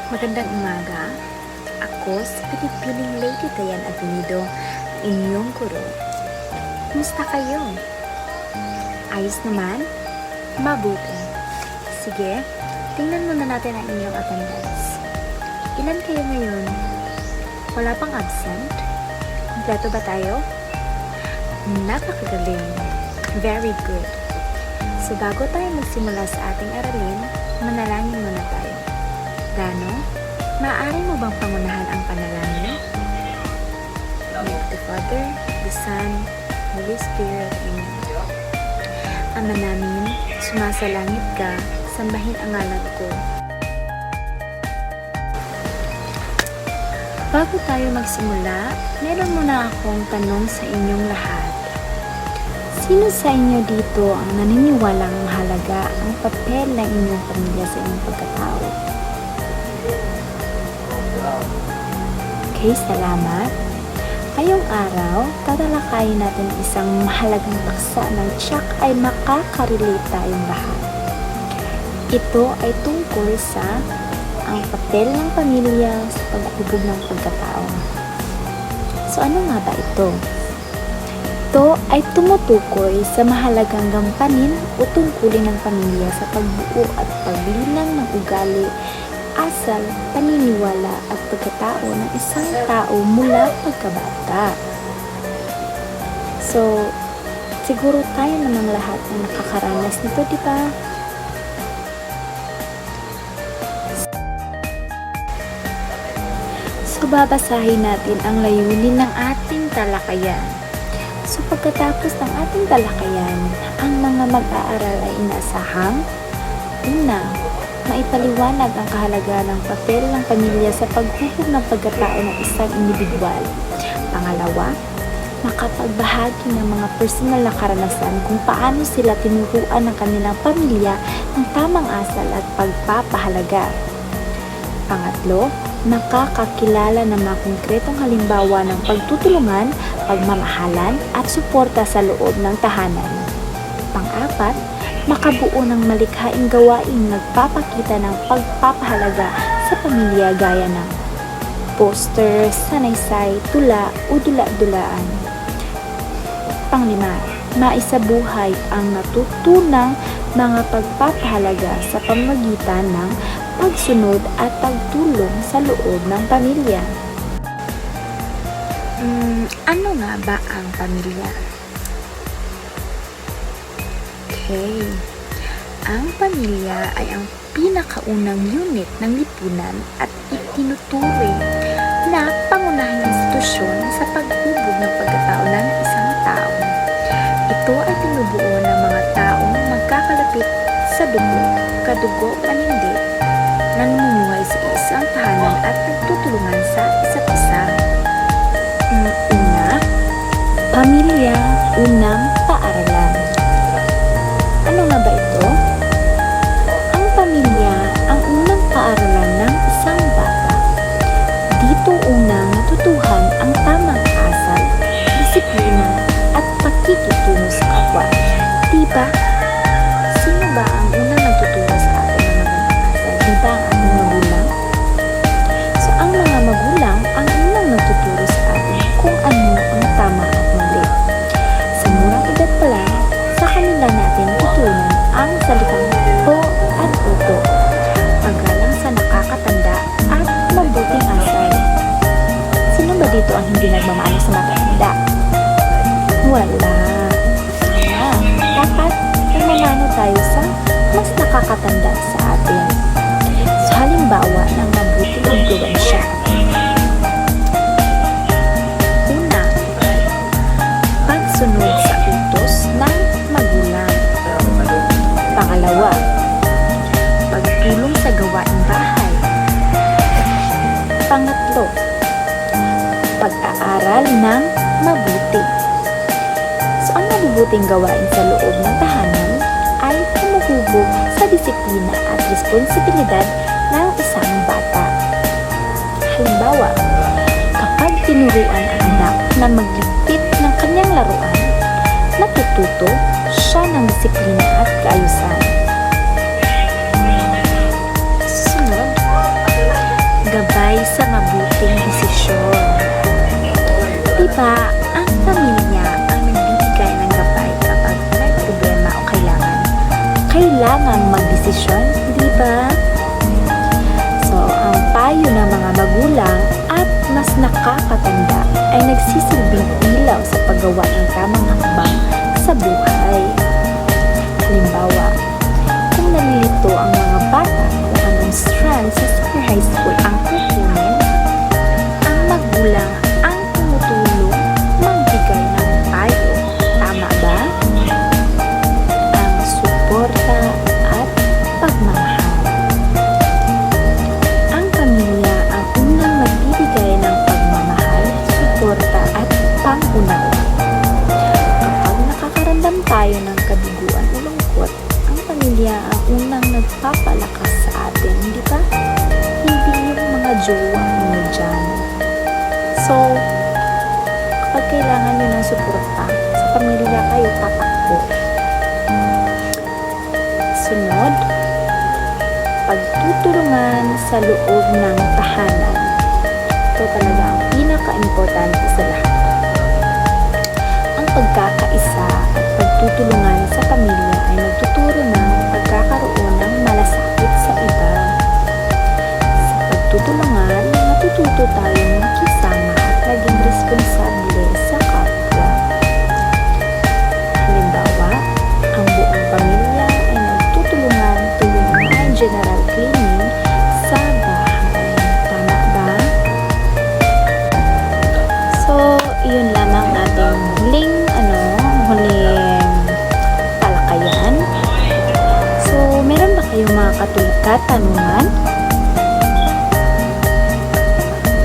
Magandang umaga. Ako si Pinipiling Lady Dayan Avenido, inyong guro. Kumusta kayo? Ayos naman? Mabuti. Sige, tingnan muna natin ang inyong attendance. Ilan kayo ngayon? Wala pang absent? Kompleto ba tayo? Napakagaling. Very good. So bago tayo magsimula sa ating aralin, manalangin muna tayo. Dano, maaari mo bang pangunahan ang panalangin? Name of the Father, the Son, Holy Spirit, Amen. Ama namin, sumasalangit ka, sambahin ang ngalan ko. Bago tayo magsimula, meron muna akong tanong sa inyong lahat. Sino sa inyo dito ang naniniwalang mahalaga ang papel ng inyong pamilya sa inyong pagkatao? Okay, salamat. Ngayong araw, tatalakayin natin isang mahalagang paksa ng tiyak ay makakarelate tayong lahat. Ito ay tungkol sa ang papel ng pamilya sa paghubog ng pagkatao. So ano nga ba ito? Ito ay tumutukoy sa mahalagang gampanin o tungkulin ng pamilya sa pagbuo at paglinang ng ugali, asal, paniniwala at pagkatao ng isang tao mula pagkabata. So, siguro tayo namang lahat na nakakaranas nito, di ba? So, babasahin natin ang layunin ng ating talakayan. So, pagkatapos ng ating talakayan, ang mga mag-aaral ay inaasahang una, maipaliwanag ang kahalagahan ng papel ng pamilya sa paghubog ng pagkatao ng isang individual. Pangalawa, makapagbahagi ng mga personal na karanasan kung paano sila tinuruan ng kanilang pamilya ng tamang asal at pagpapahalaga. Pangatlo, makakakilala ng mga konkretong halimbawa ng pagtutulungan, pagmamahalan at suporta sa loob ng tahanan. Pang-apat, makabuo ng malikhaing gawaing nagpapakita ng pagpapahalaga sa pamilya gaya ng poster, sanaysay, tula o dula-dulaan. Panglima, maisabuhay ang natutunang mga pagpapahalaga sa pamamagitan ng pagsunod at pagtulong sa loob ng pamilya. Ano nga ba ang pamilya? Okay. Ang pamilya ay ang pinakaunang unit ng lipunan at itinuturing na pangunahing institusyon sa paghubog ng pagkatao ng isang tao. Ito ay binubuo ng mga taong magkakalapit sa dugo, kadugo man hindi, na namumuhay sa isang tahanan at nagtutulungan sa isa't isa. Una, pamilya, unang paaralan. Ano nga ba ito? Ang pamilya ang unang paaralan ng isang bata. Dito unang natutuhan ang tamang asal, disiplina, at pakikitungo sa kapwa. Diba? Sino ba ang unang nagtuturo sa atin ng magandang asal? Diba ang ating magulang? So, ang mga magulang ang unang nagtuturo sa atin kung ano ang tama at mali. Sa murang edad pa lang, sa kanila natin tutunan ang salitang po at uto, paggalang sa nakakatanda at mabuting asal. Sino ba dito ang hindi nagmamahal sa matatanda? Wala. Dapat mamano tayo sa mas nakakatanda sa atin. So, halimbawa ng mabuting impluwensya. Una, pagsunod sa utos ng magulang. Pangalawa, pagtulong sa gawaing bahay. Pangatlo, pag-aaral ng mabuti. So, ang mabubuting gawain sa loob ng tahanan ay humuhubog sa disiplina at responsibilidad ng isang bata. Halimbawa, kapag tinuruan ang anak na magligpit ng kanyang laruan, natututo siya ng disiplina at kaayusan. Susunod, sa mabuting desisyon. Diba, ang pamilya ang nagbibigay ng gabay kapag may problema o kailangan magdesisyon, diba? So, ang payo ng mga magulang at mas nakakatanda ay nagsisilbing ilaw sa paggawa ng tamang hakbang sa buhay. Halimbawa, kung nalilito ang mga bata kung anong strand sa senior high school ang kukunin, ang magulang ang tumutulong magbigay ng payo. Tama ba? Ang suporta at pagmamahal. Ang pamilya ang unang magbibigay ng pagmamahal, suporta at pangunawa. Kapag nakakaramdam tayo ng kabiguan o lungkot, ang pamilya ang unang nagpapalakas sa atin, di ba? Hindi yung mga jowa mo dyan. So, kapag kailangan nyo ng suporta, sa pamilya kayo tatakbo. Sunod, pagtutulungan sa loob ng tahanan. Ito talaga ang pinaka-importante sa lahat. Ang pagkakaisa at pagtutulungan sa pamilya ay nagtuturo ng pagkakaroon ng malasakit sa iba. Sa pagtutulungan, natututo tayong makisama at naging responsable sa kapwa. Halimbawa, ang buong pamilya ay nagtutulungan tuwing may general cleaning sa bahay. Tama ba? So, iyon lamang ating huling talakayan. So, meron ba kayong mga katanungan?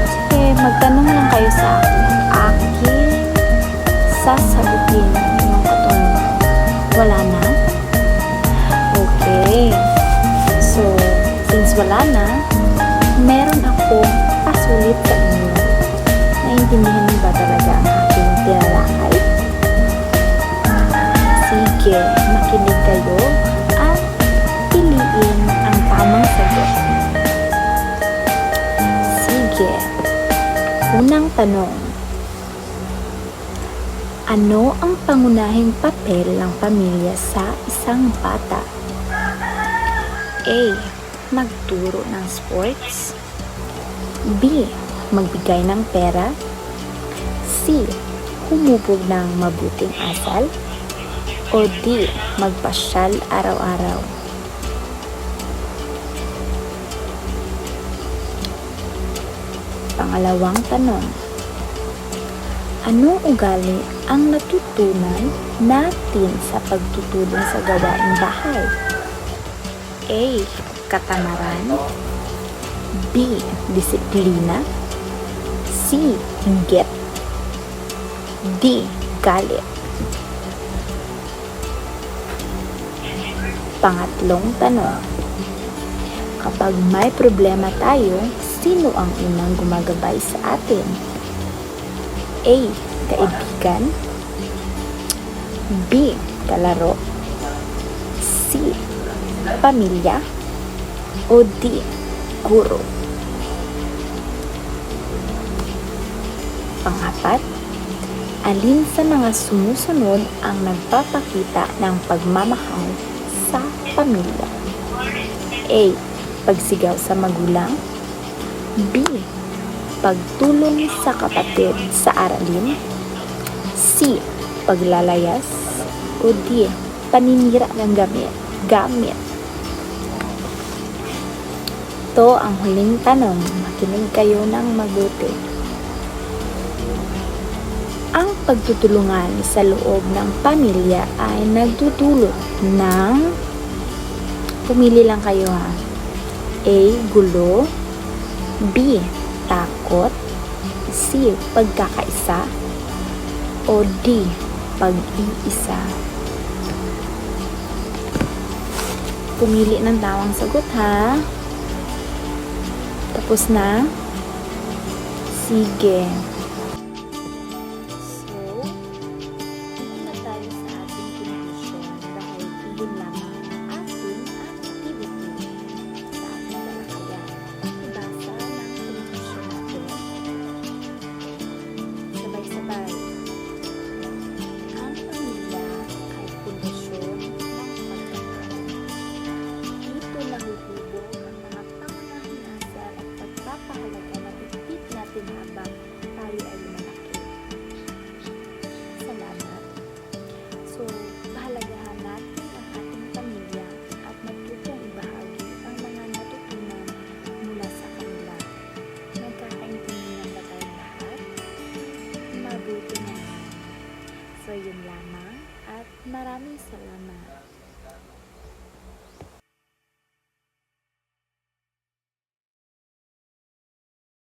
Sige, magtanong lang kayo sa akin. Aking sasagutin yung katanungan. Wala na? Okay. So, since wala na, meron akong pasulit sa inyo. Naintindihan niyo ba talaga ang aking tinalakay? Sige, makinig kayo at piliin ang tamang sagot. Sige. Unang tanong. Ano ang pangunahing papel ng pamilya sa isang bata? A. Magturo ng sports. B. Magbigay ng pera. C. Humubog ng mabuting asal. O D. Magpasyal araw-araw. Pangalawang tanong. Anong ugali ang natutunan natin sa pagtutulong sa gawaing bahay? A. Katamaran. B. Disiplina. C. Inggit. D. Galit. Pangatlong tanong. Kapag may problema tayo, sino ang unang gumagabay sa atin? A. Kaibigan. B. Kalaro. C. Pamilya. O D. Guro. Pangapat, alin sa mga sumusunod ang nagpapakita ng pagmamahal sa pamilya? A. Pagsigaw sa magulang. B. Pagtulong sa kapatid sa aralin. C. Paglalayas. O D. Paninira ng gamit. Ito ang huling tanong. Makinig kayo ng mabuti. Ang pagtutulungan sa loob ng pamilya ay nagdudulot ng, pumili lang kayo ha, A. Gulo. B. Takot. C. Pagkakaisa. O D. Pag-iisa. Pumili ng tamang sagot ha. Tapos na? Sige. So, dito na tayo sa ating conclusion dahil iyon lamang ang ating activity sa ating talakayan. Ibasa ng conclusion. Maraming salamat.